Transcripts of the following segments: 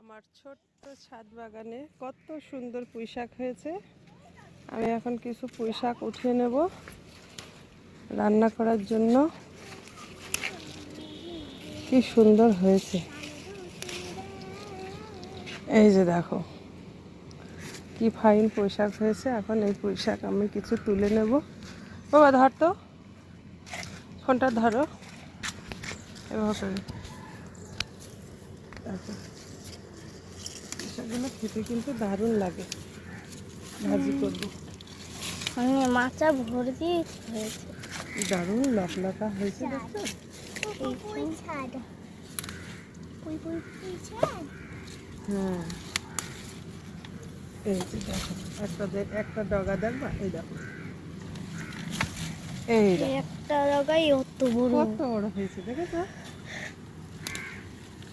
আমার ছোট্ট ছাদ বাগানে কত সুন্দর পুঁইশাক হয়েছে। আমি এখন কিছু পুঁইশাক উঠিয়ে নেব রান্না করার জন্য। কি সুন্দর হয়েছে, এই যে দেখো কি ফাইন পুঁইশাক হয়েছে। এখন এই পুঁইশাক আমি কিছু তুলে নেব। বাবা ধর তো, ফোনটা ধরো এভাবে। দেখো পুঁইশাকগুলো খেতে কিন্তু দারুণ লাগে, ভাজি করবো। মাচা ভর্তি হয়েছে, দারুণ লকলকা হয়েছে দেখছো। হ্যাঁ এই যে দেখো একটা ডগা দেখবা, এই দেখো এই একটা জায়গায় অত বড় কত বড় হয়েছে দেখেছো।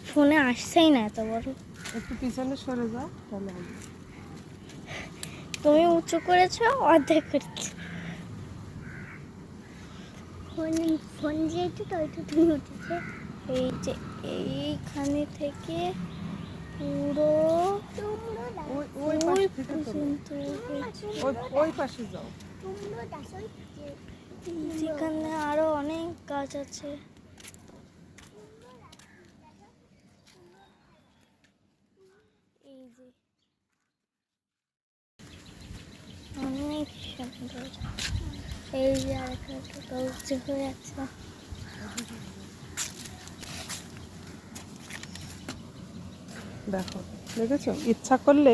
ফোনে আসছেই না এত বড়। একটু পিছনে সরে যাও তাহলে আসবে। তুমি উঁচু করেছো, অর্ধেক করেছো। ফোন যেহেতু তুমি উঠেছে। এই যে এইখানে থেকে পুরো ওই পাশে যাও। যেখানে আরো অনেক গাছ আছে। এই যে অনেক সুন্দর। এই যে আরেকটা উঁচু হয়ে আছে। দেখো দেখেছো, ইচ্ছা করলে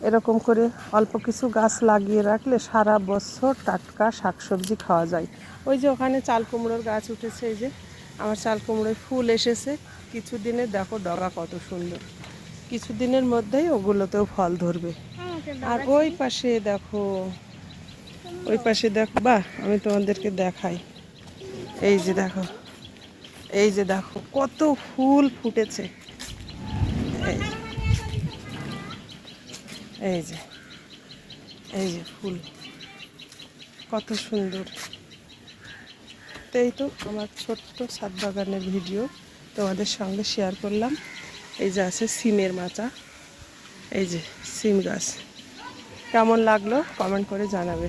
এরকম করে অল্প কিছু গাছ লাগিয়ে রাখলে সারা বছর টাটকা শাকসবজি খাওয়া যায়। ওই যে ওখানে চাল কুমড়োর গাছ উঠেছে, এই যে আমার চাল কুমড়োয় ফুল এসেছে। কিছুদিনে দেখো ডগা কত সুন্দর, কিছুদিনের মধ্যেই ওগুলোতেও ফল ধরবে। আর ওই পাশে দেখো, ওই পাশে দেখো, বাহ আমি তোমাদেরকে দেখাই। এই যে দেখো, এই যে দেখো কত ফুল ফুটেছে। এই এই যে এই যে ফুল কত সুন্দর। এই তো আমার ছোট্ট ছাদ বাগানের ভিডিও তোমাদের সঙ্গে শেয়ার করলাম। এই যে আছে সিমের মাচা, এই যে সিম গাছ। কেমন লাগলো কমেন্ট করে জানাবে।